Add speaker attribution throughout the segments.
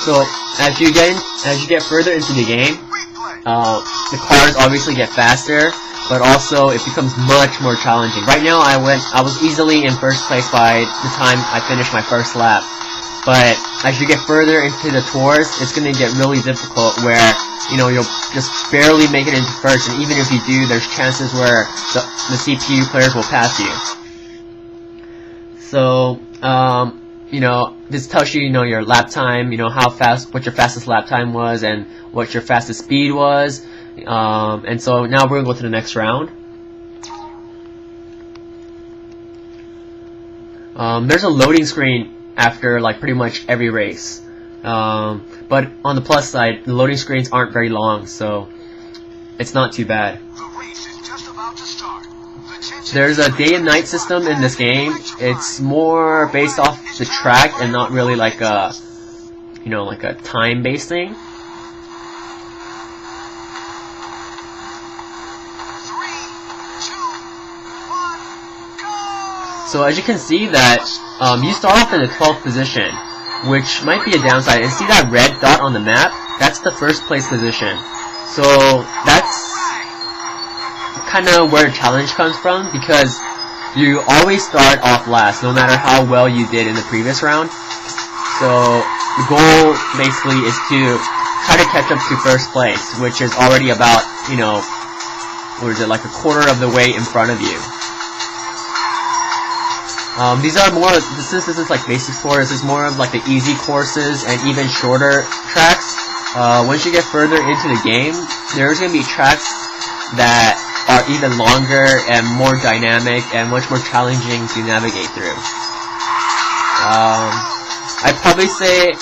Speaker 1: So as you get further into the game, the cars obviously get faster, but also it becomes much more challenging. Right now I was easily in first place by the time I finished my first lap. But as you get further into the tours, it's gonna get really difficult where, you know, you'll just barely make it into first, and even if you do, there's chances where the CPU players will pass you. So, you know, this tells you, you know, your lap time, you know, what your fastest lap time was, and what your fastest speed was. And so now we're gonna go to the next round. There's a loading screen after like pretty much every race, but on the plus side, the loading screens aren't very long, so it's not too bad. There's a day and night system in this game. It's more based off the track and not really like a, you know, like a time-based thing. So as you can see that you start off in the 12th position, which might be a downside. And see that red dot on the map? That's the first place position. So that's kind of where the challenge comes from, because you always start off last, no matter how well you did in the previous round. So the goal basically is to try to catch up to first place, which is already about, you know, what is it, like a quarter of the way in front of you. These are more, since this is like basic sports, this is more of like the easy courses and even shorter tracks. Once you get further into the game, there's going to be tracks that are even longer and more dynamic and much more challenging to navigate through. I'd probably say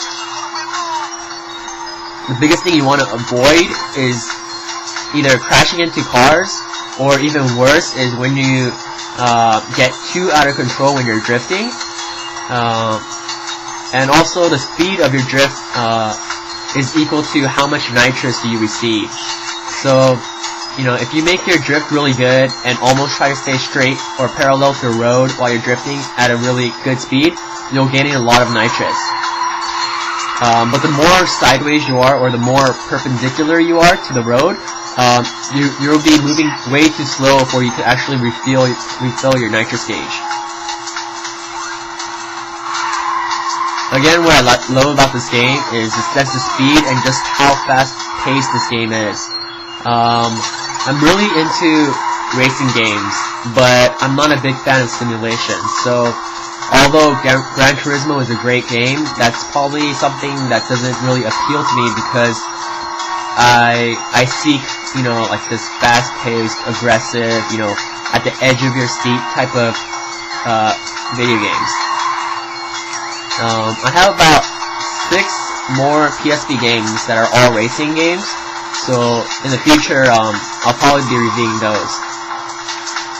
Speaker 1: the biggest thing you want to avoid is either crashing into cars, or even worse is when you get too out of control when you're drifting, and also the speed of your drift is equal to how much nitrous you receive. So, you know, if you make your drift really good and almost try to stay straight or parallel to the road while you're drifting at a really good speed, you'll gain a lot of nitrous. But the more sideways you are, or the more perpendicular you are to the road, you'll be moving way too slow for you to actually refill your nitrous gauge. Again, what I love about this game is the sense of speed and just how fast-paced this game is. I'm really into racing games, but I'm not a big fan of simulation. So, although Gran Turismo is a great game, that's probably something that doesn't really appeal to me, because I seek, you know, like this fast-paced, aggressive, you know, at the edge of your seat type of video games. I have about 6 more PSP games that are all racing games, so in the future I'll probably be reviewing those.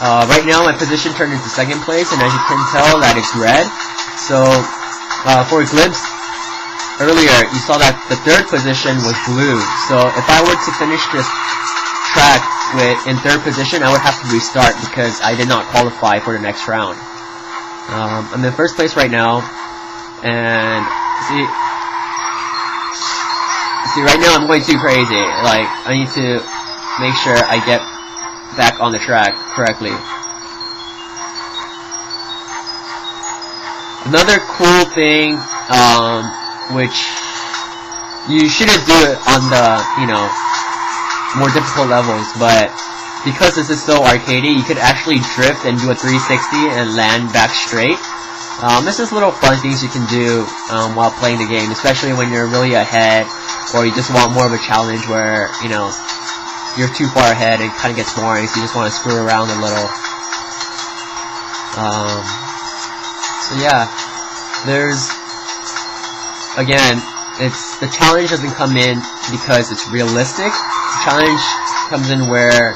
Speaker 1: Right now my position turned into 2nd place, and as you can tell that it's red. So for a glimpse earlier, you saw that the 3rd position was blue. So if I were to finish this track in 3rd position, I would have to restart because I did not qualify for the next round. I'm in 1st place right now, and see right now I'm going too crazy. Like, I need to make sure I get back on the track correctly. Another cool thing, which you shouldn't do it on the, you know, more difficult levels, but because this is so arcadey, you could actually drift and do a 360 and land back straight. This is little fun things you can do while playing the game, especially when you're really ahead, or you just want more of a challenge where, you know, you're too far ahead and it kind of gets boring, so you just want to screw around a little. So yeah, there's, again, the challenge doesn't come in because it's realistic. The challenge comes in where,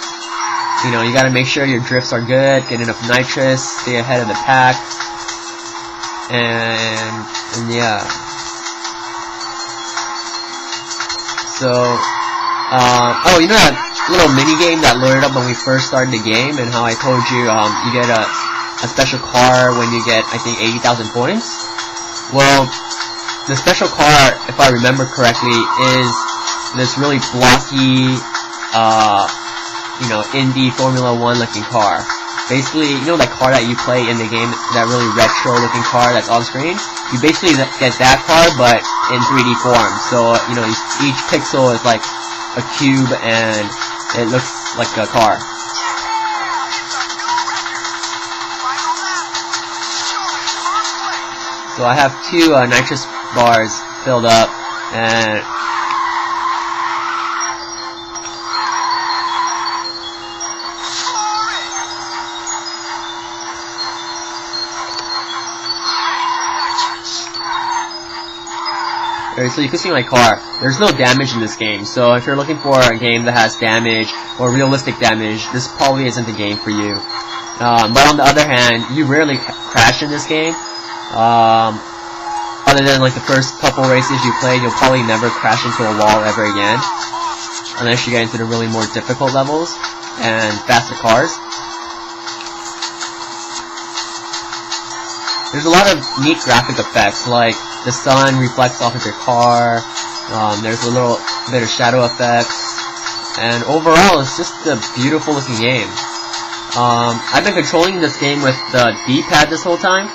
Speaker 1: you know, you gotta make sure your drifts are good, get enough nitrous, stay ahead of the pack, and yeah. So, oh, you know that little mini game that loaded up when we first started the game, and how I told you, you get a special car when you get, I think, 80,000 points? Well, the special car, if I remember correctly, is this really blocky, you know, Indy Formula 1 looking car. Basically, you know that car that you play in the game, that really retro looking car that's on screen? You basically get that car, but in 3D form. So, you know, each pixel is like a cube and it looks like a car. So I have 2 nitrous bars filled up, and so you can see my car. There's no damage in this game, so if you're looking for a game that has damage or realistic damage, this probably isn't the game for you. But on the other hand, you rarely crash in this game. Other than like the first couple races you played, you'll probably never crash into a wall ever again, unless you get into the really more difficult levels and faster cars. There's a lot of neat graphic effects, like the sun reflects off of your car, there's a little bit of shadow effects, and overall it's just a beautiful looking game. I've been controlling this game with the D-pad this whole time,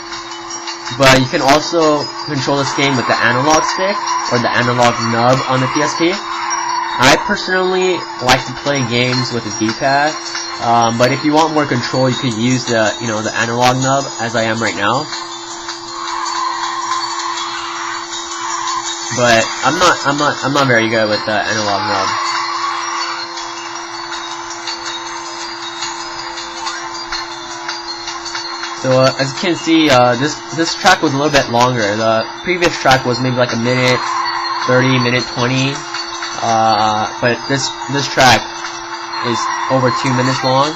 Speaker 1: but you can also control this game with the analog stick or the analog nub on the PSP. I personally like to play games with the D-pad, but if you want more control, you could use the the analog nub, as I am right now. But I'm not very good with the analog nub. So as you can see, this track was a little bit longer. The previous track was maybe like a minute 30, minute 20, but this track is over 2 minutes long.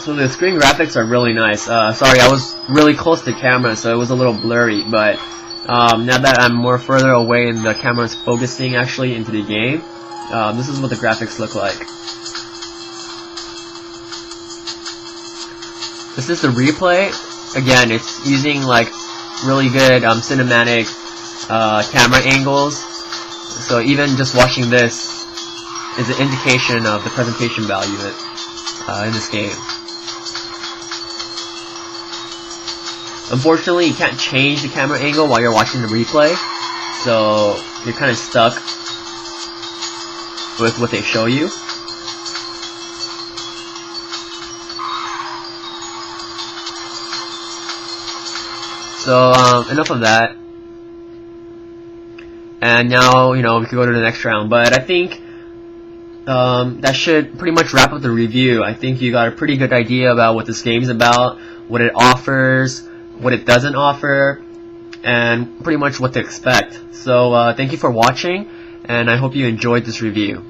Speaker 1: So the screen graphics are really nice. Sorry, I was really close to the camera, so it was a little blurry, but now that I'm more further away and the camera's focusing actually into the game, this is what the graphics look like. This is the replay. Again, it's using like really good cinematic camera angles, so even just watching this is an indication of the presentation value in this game. Unfortunately, you can't change the camera angle while you're watching the replay, so you're kind of stuck with what they show you. So, enough of that. And now, we can go to the next round. But I think that should pretty much wrap up the review. I think you got a pretty good idea about what this game's about, what it offers, what it doesn't offer, and pretty much what to expect. So thank you for watching, and I hope you enjoyed this review.